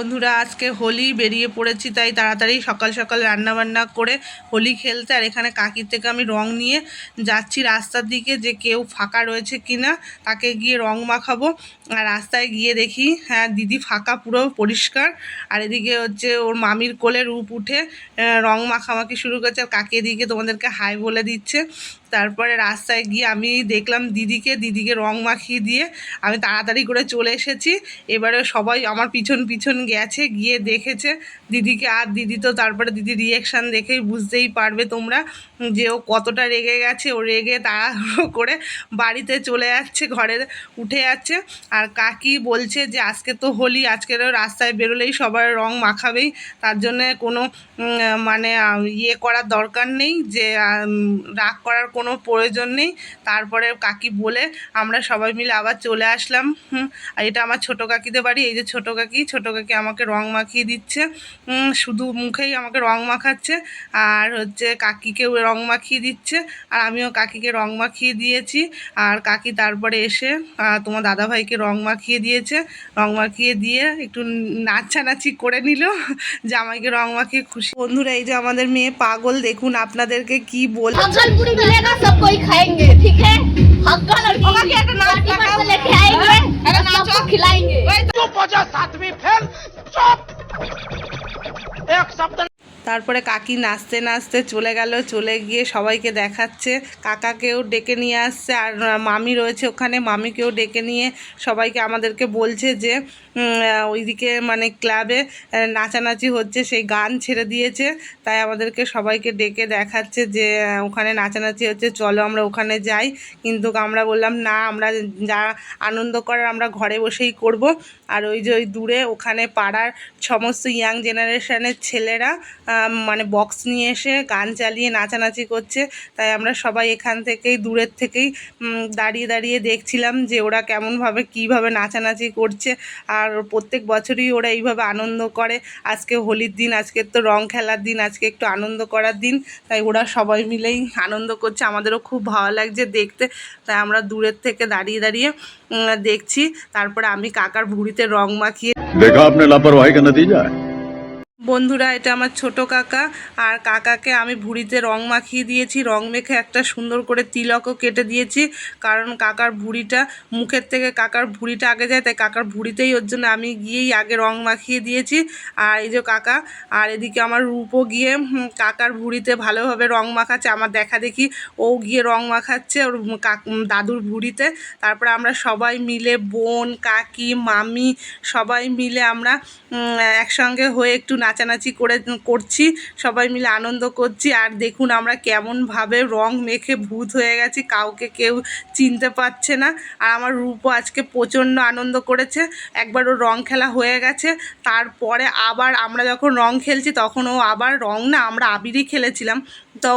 বন্ধুরা আজকে হোলি বেরিয়ে পড়েছি, তাই তাড়াতাড়ি সকাল সকাল রান্নাবান্না করে হোলি খেলতে। আর এখানে কাকির থেকে আমি রং নিয়ে যাচ্ছি রাস্তার দিকে, যে কেউ ফাঁকা রয়েছে কিনা তাকে গিয়ে রং মাখাবো। আর রাস্তায় গিয়ে দেখি হ্যাঁ দিদি ফাঁকা, পুরো পরিষ্কার। আর এদিকে হচ্ছে ওর মামির কোলে রূপ উঠে রং মাখামাখি শুরু করেছে। আর কাকি এদিকে তোমাদেরকে হাই বলে দিচ্ছে। তারপরে রাস্তায় গিয়ে আমি দেখলাম দিদিকে রং মাখিয়ে দিয়ে আমি তাড়াতাড়ি করে চলে এসেছি। এবারে সবাই আমার পিছন পিছন গেছে, গিয়ে দেখেছে দিদিকে। আর দিদি তো তারপরে দিদির রিয়াকশান দেখেই বুঝতেই পারবে তোমরা যে ও কতটা রেগে গেছে। ও রেগে তাড়াহুড়ো করে বাড়িতে চলে যাচ্ছে, ঘরে উঠে যাচ্ছে। আর কাকি বলছে যে আজকে তো হোলি, আজকেরও রাস্তায় বেরোলেই সবার রং মাখাবেই, তার জন্যে কোনো মানে ইয়ে করার দরকার নেই, যে রাগ করার কোনো প্রয়োজন নেই। তারপরে কাকি বলে আমরা সবাই মিলে আবার চলে আসলাম। আর এটা আমার ছোটো কাকিদের বাড়ি। এই যে ছোটো কাকি আমাকে রং মাখিয়ে দিচ্ছে, শুধু মুখেই আমাকে রং মাখাচ্ছে। আর হচ্ছে কাকিকেও রং মাখিয়ে দিচ্ছে, আর আমিও কাকিকে রং মাখিয়ে দিয়েছি। আর কাকি তারপরে এসে তোমার দাদাভাইকে রং মাখিয়ে দিয়েছে। রং মাখিয়ে দিয়ে একটু নাচানাচি করে নিল, জামাইকে রং মাখিয়ে খুশি। বন্ধুরা এই যে আমাদের মেয়ে পাগল, দেখুন আপনাদেরকে কি বল। তারপরে কাকি নাচতে নাচতে চলে গেল, চলে গিয়ে সবাইকে দেখাচ্ছে। কাকাকেও ডেকে নিয়ে আসছে, আর মামি রয়েছে ওখানে, মামিকেও ডেকে নিয়ে সবাইকে আমাদেরকে বলছে যে ওইদিকে মানে ক্লাবে নাচানাচি হচ্ছে, সেই গান ছেড়ে দিয়েছে। তাই আমাদেরকে সবাইকে ডেকে দেখাচ্ছে যে ওখানে নাচানাচি হচ্ছে, চলো আমরা ওখানে যাই। কিন্তু আমরা বললাম না, আমরা যা আনন্দ করার আমরা ঘরে বসেই করব। আর ওই যে ওই দূরে ওখানে পাড়ার সমস্ত ইয়াং জেনারেশনের ছেলেরা মানে বক্স নিয়ে এসে গান চালিয়ে নাচানাচি করছে। তাই আমরা সবাই এখান থেকেই দূরের থেকেই দাঁড়িয়ে দাঁড়িয়ে দেখছিলাম যে ওরা কেমনভাবে কীভাবে নাচানাচি করছে। আর প্রত্যেক বছরই ওরা এইভাবে আনন্দ করে। আজকে হোলির দিন, আজকে তো রং খেলার দিন, আজকে একটু আনন্দ করার দিন, তাই ওরা সবাই মিলেই আনন্দ করছে। আমাদেরও খুব ভালো লাগছে দেখতে, তাই আমরা দূরের থেকে দাঁড়িয়ে দাঁড়িয়ে দেখছি। তারপরে আমি কাকার ভুঁড়িতে রং মাখিয়ে দেখা আপনি লাপরওয়াহি কা নতিজা। বন্ধুরা এটা আমার ছোট কাকা, আর কাকাকে আমি ভুঁড়িতে রং মাখিয়ে দিয়েছি। রং মেখে একটা সুন্দর করে তিলকও কেটে দিয়েছি, কারণ কাকার ভুঁড়িটা মুখের থেকে কাকার ভুঁড়িটা আগে যায়, তাই কাকার ভুঁড়িতেই ওর জন্য আমি গিয়েই আগে রং মাখিয়ে দিয়েছি। আর এই যে কাকা, আর এদিকে আমার রূপও গিয়ে কাকার ভুঁড়িতে ভালোভাবে রং মাখাচ্ছে। আমার দেখা দেখি ও গিয়ে রং মাখাচ্ছে ওর দাদুর ভুঁড়িতে। তারপরে আমরা সবাই মিলে, বোন, কাকি, মামি সবাই মিলে আমরা একসঙ্গে হয়ে একটু নাচানাচি করছি, সবাই মিলে আনন্দ করছি। আর দেখুন আমরা কেমনভাবে রং মেখে ভূত হয়ে গেছি, কাউকে কেউ চিনতে পারছে না। আর আমার রূপও আজকে প্রচণ্ড আনন্দ করেছে। একবার ও রং খেলা হয়ে গেছে, তারপরে আবার আমরা যখন রং খেলছি তখন ও আবার রং না, আমরা আবিরই খেলেছিলাম, তো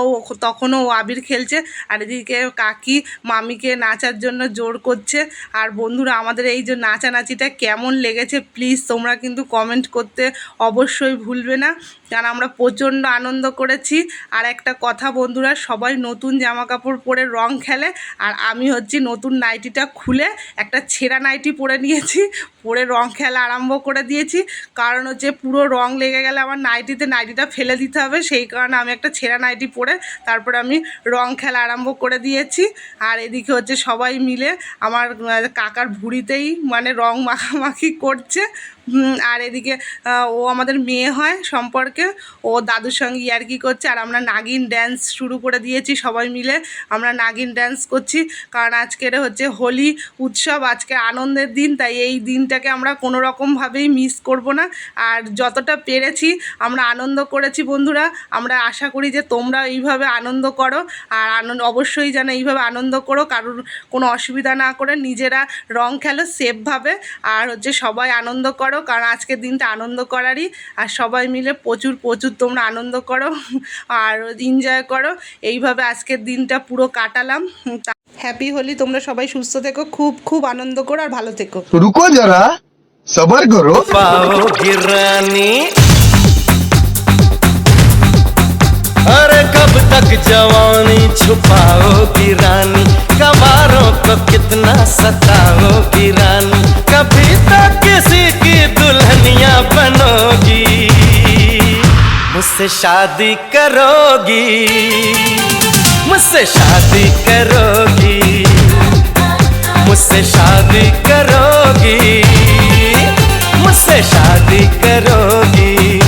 তখনও ও আবির খেলছে। আর এদিকে কাকি মামিকে নাচার জন্য জোর করছে। আর বন্ধুরা আমাদের এই যে নাচানাচিটা কেমন লেগেছে প্লিজ তোমরা কিন্তু কমেন্ট করতে অবশ্যই ভুলবে না, কারণ আমরা প্রচণ্ড আনন্দ করেছি। আর একটা কথা বন্ধুরা, সবাই নতুন জামা কাপড় পরে রং খেলে, আর আমি হচ্ছে নতুন নাইটিটা খুলে একটা ছেঁড়া নাইটি পরে নিয়েছি, পরে রং খেলা আরম্ভ করে দিয়েছি। কারণ হচ্ছে পুরো রং লেগে গেলে আমার নাইটিটা ফেলে দিতে হবে, সেই কারণে আমি একটা ছেঁড়া নাইটি পরে তারপরে আমি রং খেলা আরম্ভ করে দিয়েছি। আর এদিকে হচ্ছে সবাই মিলে আমার কাকার ভুঁড়িতেই মানে রং মাখামাখি করছে। আর এদিকে ও আমাদের মেয়ে হয় সম্পর্কে, ও দাদুর সঙ্গে ইয়ার্কি করছে। আর আমরা নাগিন ড্যান্স শুরু করে দিয়েছি, সবাই মিলে আমরা নাগিন ড্যান্স করছি, কারণ আজকের হচ্ছে হোলি উৎসব, আজকে আনন্দের দিন, তাই এই দিনটাকে আমরা কোনো রকমভাবেই মিস করব না। আর যতটা পেরেছি আমরা আনন্দ করেছি বন্ধুরা। আমরা আশা করি যে তোমরা এইভাবে আনন্দ করো, আর অবশ্যই যেন এইভাবে আনন্দ করো, কারোর কোনো অসুবিধা না করে নিজেরা রং খেলো সেফভাবে। আর হচ্ছে সবাই আনন্দ করো, কারণ আজকের দিনটা আনন্দ করারই। আর সবাই মিলে প্রচুর তোমরা আনন্দ করো আর এনজয় করো। এইভাবে আজকের দিনটা পুরো কাটালাম। হ্যাপি হোলি, তোমরা সবাই সুস্থ থেকো, খুব আনন্দ করো আর ভালো থেকো। রুকো যারা, সবার করো। पाओगी रानी, अरे कब तक जवानी छुपाओगी रानी, कवारों को कितना सताओगी रानी, कभी तो किसी की दुल्हनिया बनो। मुझसे शादी करोगी, मुझसे शादी करोगी, मुझसे शादी करोगी, मुझसे शादी करोगी।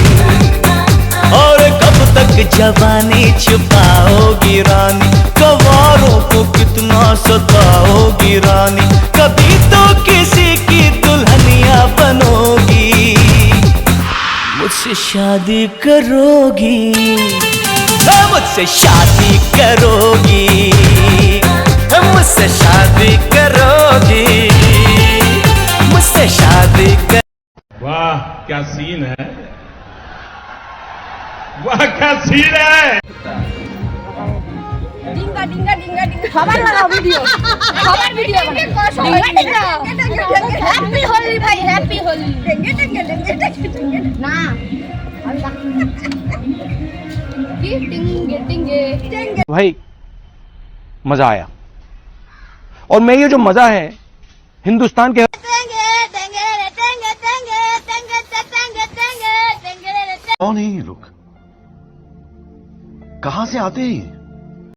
और कब तक जवानी छुपाओगी रानी, गवारों को कितना सताओगी रानी, कभी तो किसी की दुल्हनिया बनोगी, मुझसे शादी करोगी, मुझसे शादी करोगी, मुझसे शादी करोगी, मुझसे शादी कर। वाह क्या सीन है, वाह क्या सीन है। ডিঙ্গা ডিঙ্গা ডিঙ্গা ডিঙ্গা সবার লাগাও ভিডিও, সবার ভিডিও ডিঙ্গা ডিঙ্গা হ্যাপি হোলি ভাই, হ্যাপি হোলি। ডিঙ্গা ডিঙ্গা ডিঙ্গা না কি ডিঙ্গা ডিঙ্গা भाई मजा आया। और मैं ये जो मजा है हिंदुस्तान के টেঙ্গে টেঙ্গে টেঙ্গে টেঙ্গে টেঙ্গে টেঙ্গে টেঙ্গে টেঙ্গে कौन है ये लोग, कहां से आते हैं?